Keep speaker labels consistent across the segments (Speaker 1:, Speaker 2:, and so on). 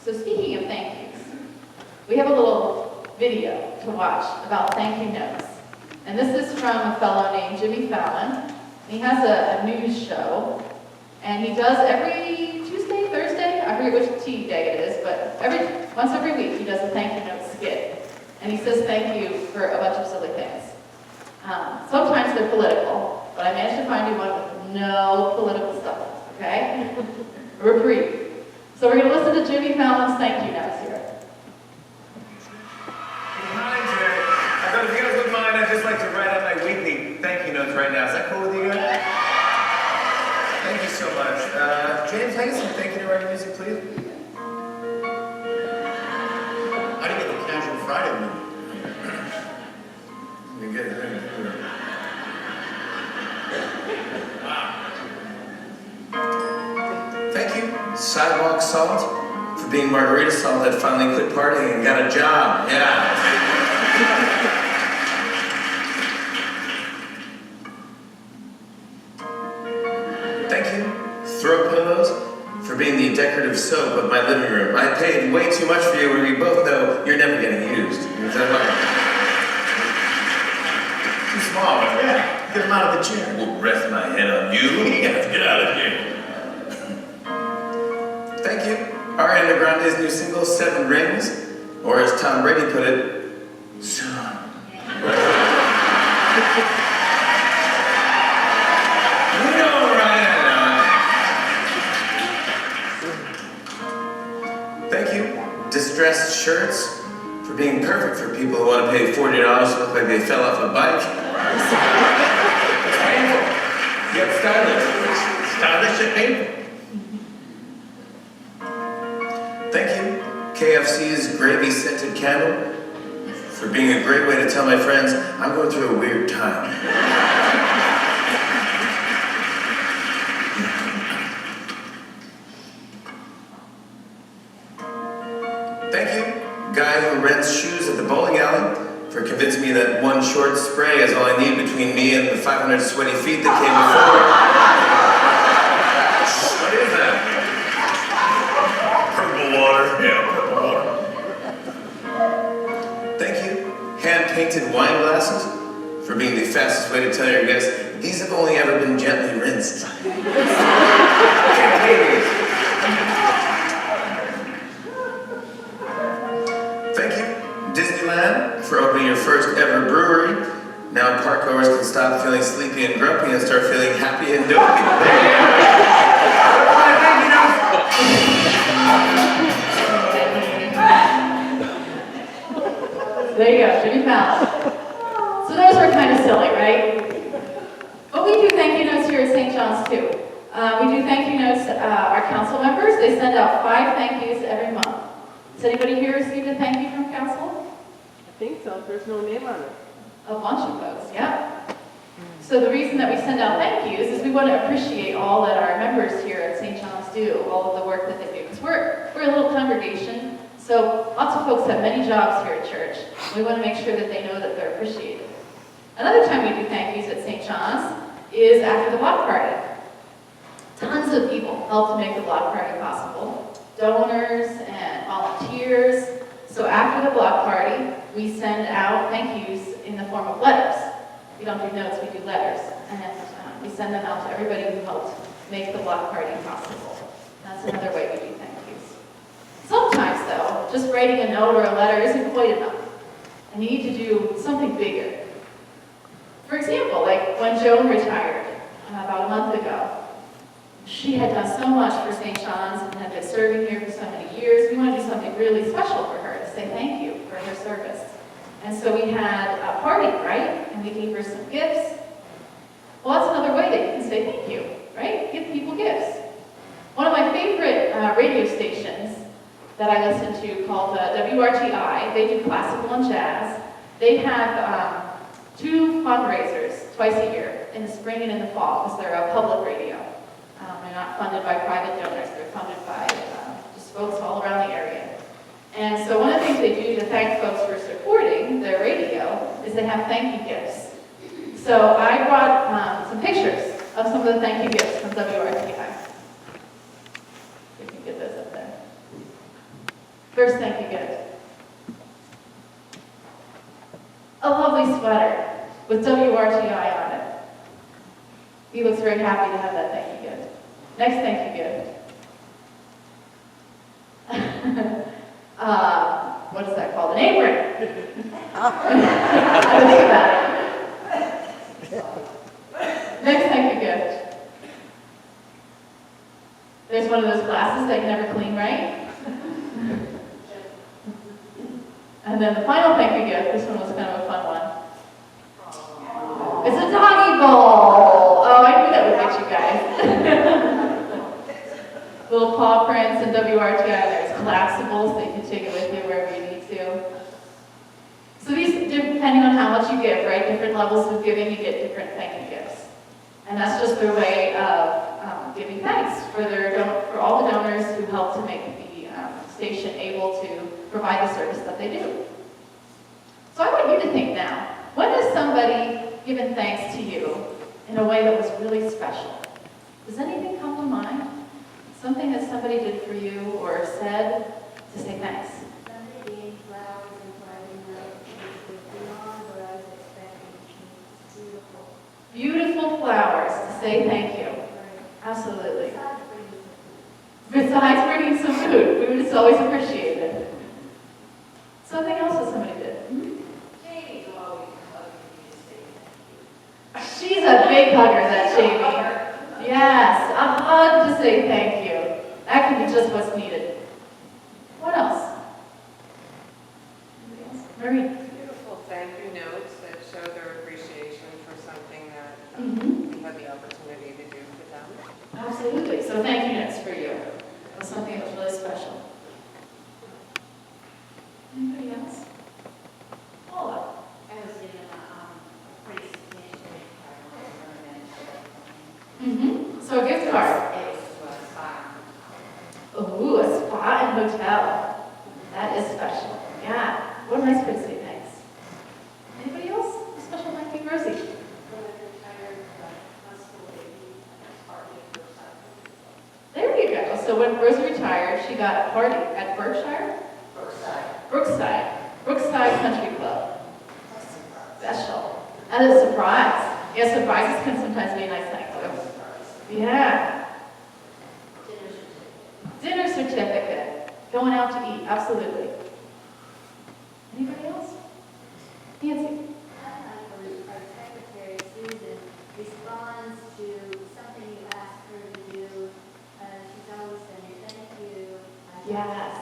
Speaker 1: So speaking of thank yous, we have a little video to watch about thank you notes. And this is from a fellow named Jimmy Fallon. He has a news show, and he does every Tuesday, Thursday, I forget which day it is, but once every week he does a thank you note skit. And he says thank you for a bunch of silly things. Sometimes they're political, but I managed to find you one with no political stuff, okay? A reprieve. So we're going to listen to Jimmy Fallon's thank you notes here.
Speaker 2: Hi, Jerry. I thought if you guys wouldn't mind, I'd just like to write out my weekly thank you notes right now. Is that cool with you guys? Thank you so much. James, can I get some thank you to writing music, please?
Speaker 3: How do you get the Casual Friday movie?
Speaker 2: You get it. Thank you, Sidewalk Salt, for being Margarita Salt that finally quit partying and got a job. Yeah. Thank you, Throw Pillows, for being the decorative soap of my living room. I paid way too much for you when we both know you're never getting used. Too small, right?
Speaker 3: Yeah, get him out of the chair.
Speaker 2: Will rest my head on you. You have to get out of here. Thank you, Ariana Grande's new single, 7 Rings, or as Tom Brady put it, son. You know, right? Thank you, Distressed Shirts, for being perfect for people who want to pay $40 to look like they fell off a bike. It's painful, yet stylish. Stylish and painful. Thank you, KFC's gravy-scented candle, for being a great way to tell my friends I'm going through a weird time. Thank you, guy who rents shoes at the bowling alley, for convincing me that one short spray is all I need between me and the 500 sweaty feet that came before. What is that? Purple water. Yeah, purple water. Thank you, hand-painted wine glasses, for being the fastest way to tell your guests these have only ever been gently rinsed. Thank you, Disneyland, for opening your first ever brewery. Now parkgoers can stop feeling sleepy and grumpy and start feeling happy and dopey.
Speaker 1: There you go, Jimmy Fallon. So those were kind of silly, right? But we do thank you notes here at St. John's too. We do thank you notes, our council members, they send out 5 thank yous every month. Has anybody here received a thank you from council?
Speaker 4: I think so. There's no name on it.
Speaker 1: A bunch of folks, yeah. So the reason that we send out thank yous is we want to appreciate all that our members here at St. John's do, all of the work that they do. Because we're a little congregation, so lots of folks have many jobs here at church. We want to make sure that they know that they're appreciated. Another time we do thank yous at St. John's is after the block party. Tons of people help to make the block party possible. Donors and volunteers. So after the block party, we send out thank yous in the form of letters. We don't do notes, we do letters. And we send them out to everybody who helped make the block party possible. That's another way we do thank yous. Sometimes though, just writing a note or a letter isn't quite enough. And you need to do something bigger. For example, like when Joan retired about a month ago, she had done so much for St. John's and had been serving here for so many years. We want to do something really special for her to say thank you for her service. And so we had a party, right? And we gave her some gifts. Well, that's another way that you can say thank you, right? Give people gifts. One of my favorite radio stations that I listen to called WRTI, they do classical and jazz. They have 2 fundraisers twice a year, in the spring and in the fall, because they're a public radio. They're not funded by private donors, they're funded by just folks all around the area. And so one of the things they do to thank folks for supporting their radio is they have thank you gifts. So I brought some pictures of some of the thank you gifts from WRTI. We can get those up there. First thank you gift. A lovely sweater with WRTI on it. He looks very happy to have that thank you gift. Next thank you gift. What is that called? An apron. I think about it. Next thank you gift. There's one of those glasses that you never clean, right? And then the final thank you gift, this one was kind of a fun one. It's a doggy bowl. Oh, I knew that would get you guys. Little paw prints and WRTI. There's collapsibles that you can take it with you wherever you need to. So these, depending on how much you give, right? Different levels of giving, you get different thank you gifts. And that's just their way of giving thanks for all the donors who help to make the station able to provide the service that they do. So I want you to think now, when has somebody given thanks to you in a way that was really special? Does anything come to mind? Something that somebody did for you or said to say thanks?
Speaker 5: Somebody gave flowers and flowery notes, which was beyond what I was expecting. It's beautiful.
Speaker 1: Beautiful flowers to say thank you. Absolutely.
Speaker 5: Besides bringing some food.
Speaker 1: Besides bringing some food, food is always appreciated. Something else that somebody did.
Speaker 5: Jamie's always hugging me to say thank you.
Speaker 1: She's a big hugger, that Jamie. Yes, a hug to say thank you. That can be just what's needed. What else? Anybody else? Marie.
Speaker 6: Beautiful thank you notes that show their appreciation for something that
Speaker 1: Mm-hmm.
Speaker 6: we had the opportunity to do for them.
Speaker 1: Absolutely. So thank you notes for you. It was something that was really special. Anybody else? Paula.
Speaker 5: I was given a pretty substantial card.
Speaker 1: Mm-hmm. So a gift card.
Speaker 5: It was fun.
Speaker 1: Ooh, a spa and hotel. That is special. Yeah. What a nice way to say thanks. Anybody else? A special thank you, Rosie. There you go. So when Rosie retired, she got a party at Berkshire? Brookside Country Club. Special. And a surprise. Yeah, surprises can sometimes be a nice thing too. Yeah. Dinner certificate. Going out to eat. Absolutely. Anybody else? Nancy.
Speaker 5: Our secretary, Susan, responds to something you ask her to do. She's always saying, thank you.
Speaker 1: Yes.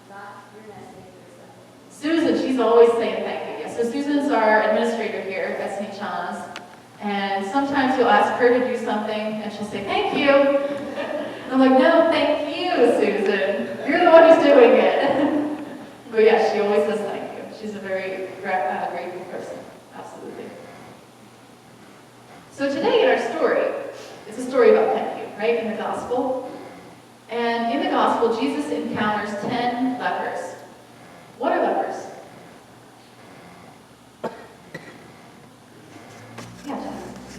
Speaker 5: Got your message or something.
Speaker 1: Susan, she's always saying thank you. Yeah, so Susan's our administrator here at St. John's. And sometimes you'll ask her to do something and she'll say, thank you. And I'm like, no, thank you, Susan. You're the one who's doing it. But yeah, she always says thank you. She's a very grateful person. Absolutely. So today in our story, it's a story about thank you, right, in the gospel. And in the gospel, Jesus encounters 10 lepers. What are lepers? Yeah, Jess.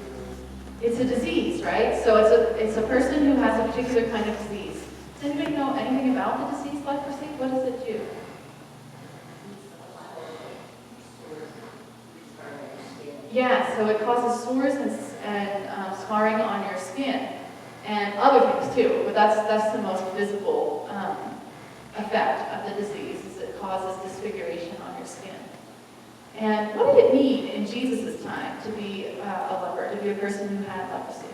Speaker 1: It's a disease, right? So it's a person who has a particular kind of disease. Does anybody know anything about the disease leprosy? What does it do? Yeah, so it causes sores and scarring on your skin, and other things too. But that's the most visible effect of the disease. Is it causes disfiguration on your skin. And what did it mean in Jesus' time to be a leper, to be a person who had leprosy?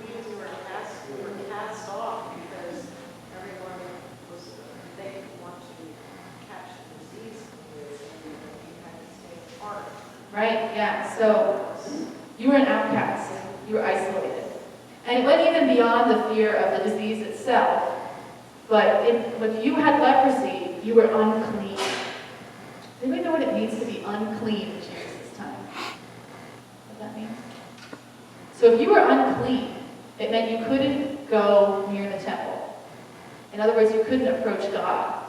Speaker 7: We were cast off because everyone was, they didn't want to catch the disease from you, and you had to stay apart.
Speaker 1: Right? Yeah. So you were an outcast. You were isolated. And it went even beyond the fear of the disease itself. But when you had leprosy, you were unclean. Does anybody know what it means to be unclean in Jesus' time? What that means? So if you were unclean, it meant you couldn't go near the temple. In other words, you couldn't approach God.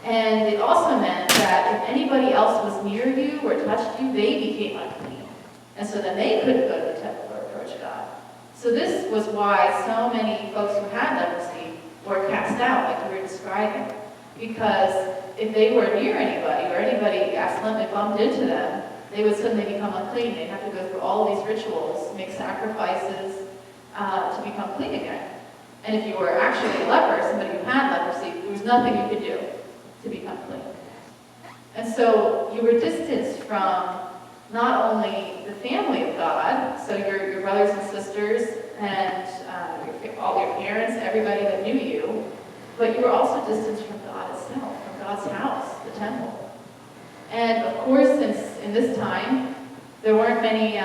Speaker 1: And it also meant that if anybody else was near you or touched you, they became unclean. And so then they couldn't go to the temple or approach God. So this was why so many folks who had leprosy were cast out, like we were describing, Because if they were near anybody or anybody accidentally bumped into them, they would suddenly become unclean. They'd have to go through all these rituals, make sacrifices to become clean again. And if you were actually a leper, somebody who had leprosy, there was nothing you could do to become clean. And so you were distanced from not only the family of God, so your brothers and sisters and all your parents, everybody that knew you, but you were also distanced from God itself, from God's house, the temple. And of course, since in this time, there weren't many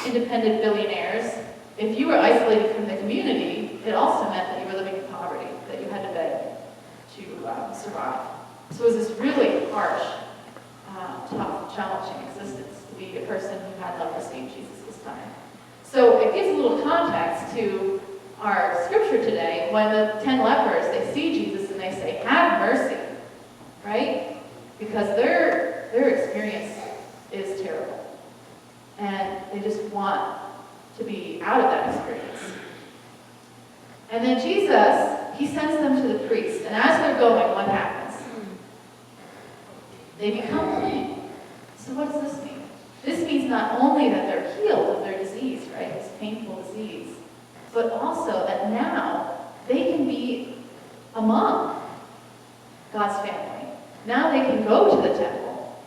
Speaker 1: independent billionaires, if you were isolated from the community, it also meant that you were living in poverty, that you had to beg to survive. So it was this really harsh, tough, challenging existence to be a person who had leprosy in Jesus' time. So it gives a little context to our scripture today. When the 10 lepers, they see Jesus and they say, "Have mercy," right? Because their experience is terrible. And they just want to be out of that experience. And then Jesus, he sends them to the priest. And as they're going, what happens? They become clean. So what does this mean? This means not only that they're healed of their disease, right, this painful disease, but also that now they can be among God's family. Now they can go to the temple.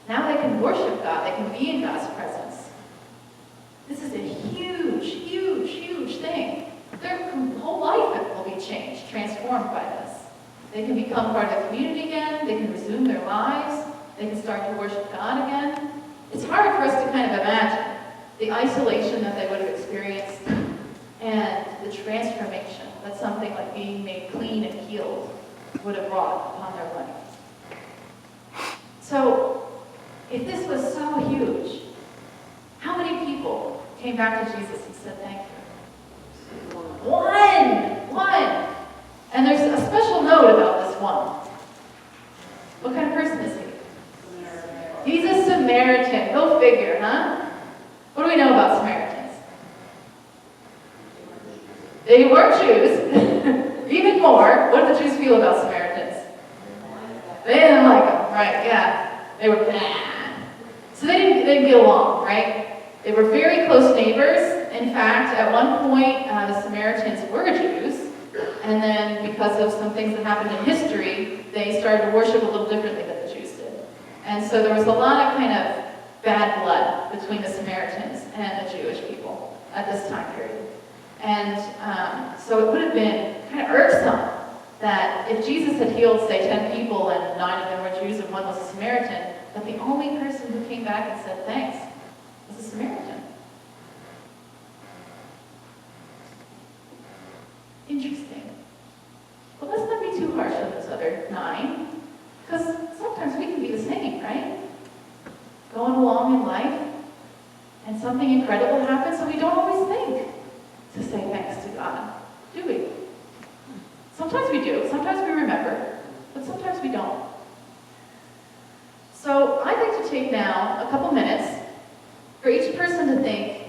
Speaker 1: Now they can worship God. They can be in God's presence. This is a huge, huge, huge thing. Their whole life will be changed, transformed by this. They can become part of the community again. They can resume their lives. They can start to worship God again. It's hard for us to kind of imagine the isolation that they would have experienced and the transformation that something like being made clean and healed would have brought upon their life. So, if this was so huge, how many people came back to Jesus and said thank you? One! And there's a special note about this one. What kind of person is he? He's a Samaritan. Go figure, huh? What do we know about Samaritans? They weren't Jews. Even more, what did the Jews feel about Samaritans? They didn't like them, right? Yeah. They were bad. So they didn't get along, right? They were very close neighbors. In fact, at one point, the Samaritans were Jews. And then because of some things that happened in history, they started to worship a little differently than the Jews did. And so there was a lot of kind of bad blood between the Samaritans and the Jewish people at this time period. And so it would have been kind of irksome that if Jesus had healed, say, 10 people and 9 of them were Jews and 1 was a Samaritan, that the only person who came back and said thanks was a Samaritan. Interesting. But let's not be too harsh on those other 9, because sometimes we can be the same, right? Going along in life, and something incredible happens, so we don't always think to say thanks to God, do we? Sometimes we do, sometimes we remember, but sometimes we don't. So I'd like to take now a couple minutes for each person to think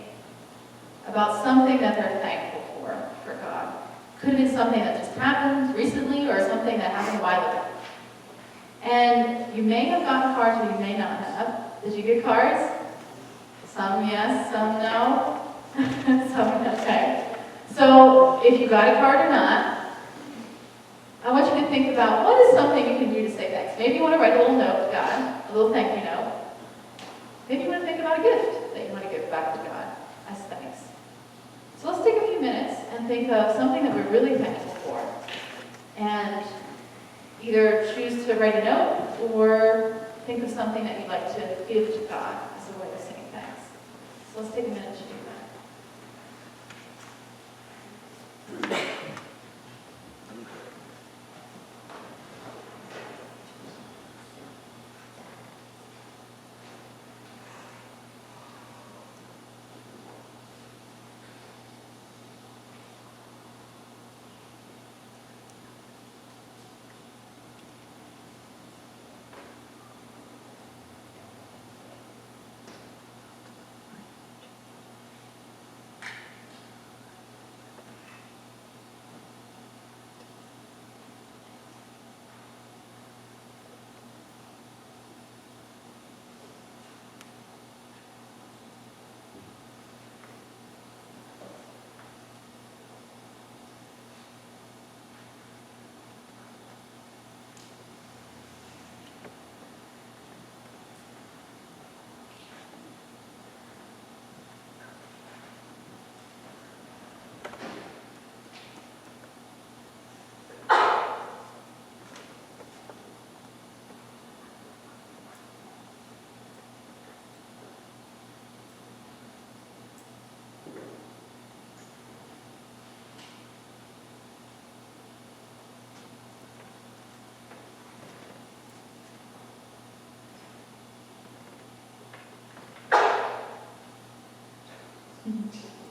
Speaker 1: about something that they're thankful for God. Could have been something that just happened recently or something that happened a while ago. And you may have gotten cards or you may not have. Did you get cards? Some yes, some no. Some okay. So if you got a card or not, I want you to think about what is something you can do to say thanks. Maybe you want to write a little note to God, a little thank you note. Maybe you want to think about a gift that you want to give back to God as thanks. So let's take a few minutes and think of something that we're really thankful for. And either choose to write a note or think of something that you'd like to give to God as a way of saying thanks. So let's take a minute to do that.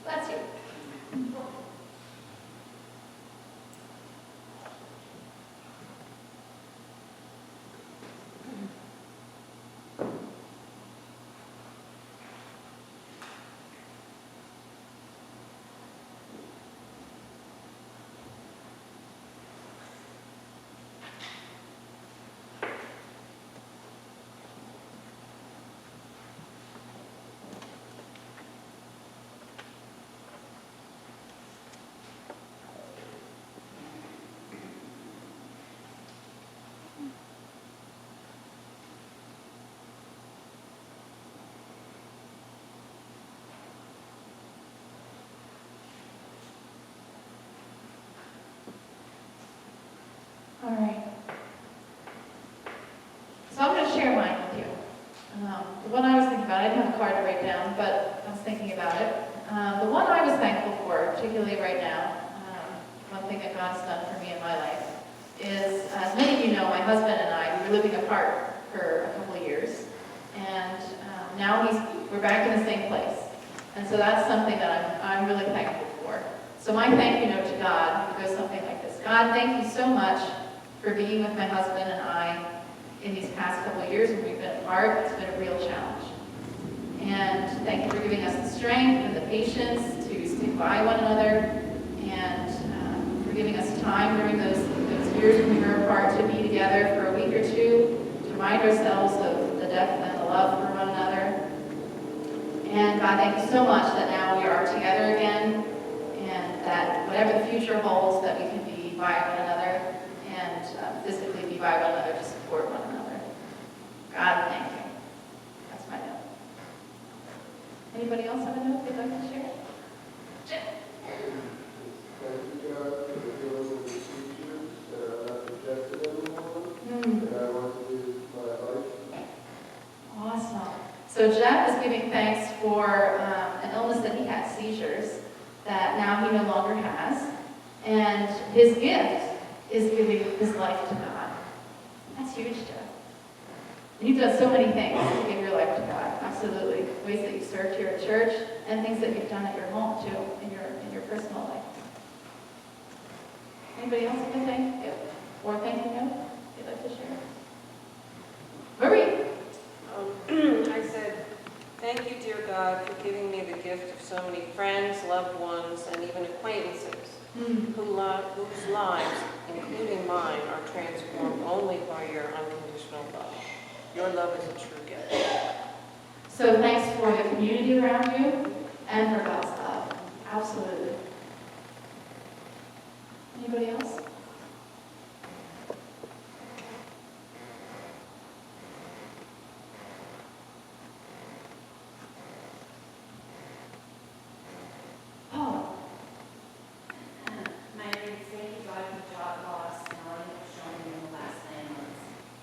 Speaker 1: Bless you. All right. So I'm going to share mine with you. The one I was thinking about, I didn't have a card to write down, but I was thinking about it. The one I was thankful for, particularly right now, one thing that God's done for me in my life, is, as many of you know, my husband and I, we were living apart for a couple of years, and now we're back in the same place. And so that's something that I'm really thankful for. So my thank you note to God goes something like this. God, thank you so much for being with my husband and I in these past couple of years when we've been apart. It's been a real challenge. And thank you for giving us the strength and the patience to stick by one another, and for giving us time during those years when we were apart to be together for a week or two, to remind ourselves of the depth and the love for one another. And God, thank you so much that now we are together again, and that whatever the future holds, that we can be by one another and physically be by one another to support one another. God, thank you. That's my note. Anybody else have a note they'd like to share? Jim?
Speaker 8: Thank you, God, for the healing of the teachers that are not rejected anymore, that I want to live my life.
Speaker 1: Awesome. So Jeff is giving thanks for an illness that he had, seizures, that now he no longer has. And his gift is giving his life to God. That's huge, Jeff. You've done so many things to give your life to God. Absolutely. Ways that you served here at church, and things that you've done at your home, too, in your personal life. Anybody else have a thank you? Or thank you note you'd like to share? Marie?
Speaker 6: I said, thank you, dear God, for giving me the gift of so many friends, loved ones, and even acquaintances whose lives, including mine, are transformed only by your unconditional love. Your love is a true gift.
Speaker 1: So thanks for the community around you and for God's love. Absolutely. Anybody else? Paula?
Speaker 9: My name is thank you, God, for job loss and all you have shown me in the last 9 months,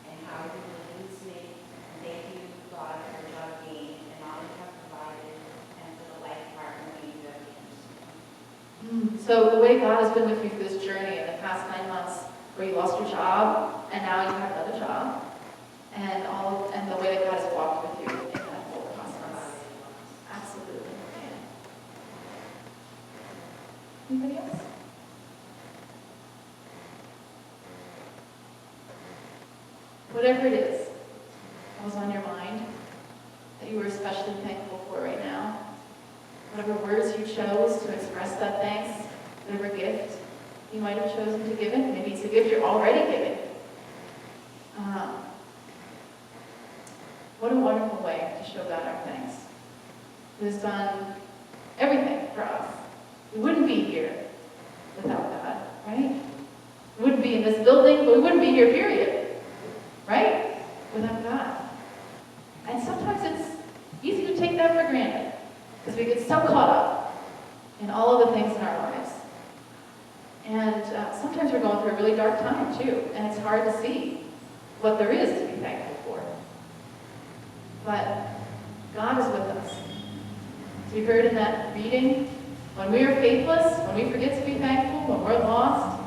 Speaker 9: and how you will use me. And thank you, God, for the job gain and all you have provided, and for the life partner you have given.
Speaker 1: So the way God has been with you through this journey in the past 9 months, where you lost your job and now you have another job, and the way that God has walked with you in that whole process. Absolutely. Anybody else? Whatever it is that was on your mind that you were especially thankful for right now, whatever words you chose to express that thanks, whatever gift you might have chosen to give it, maybe it's a gift you're already giving. What a wonderful way to show God our thanks. He has done everything for us. We wouldn't be here without God, right? We wouldn't be in this building, but we wouldn't be here, period. Right? Without God. And sometimes it's easy to take that for granted, because we get so caught up in all of the things in our lives. And sometimes we're going through a really dark time, too, and it's hard to see what there is to be thankful for. But God is with us. As we heard in that reading, when we are faithless, when we forget to be thankful, when we're lost,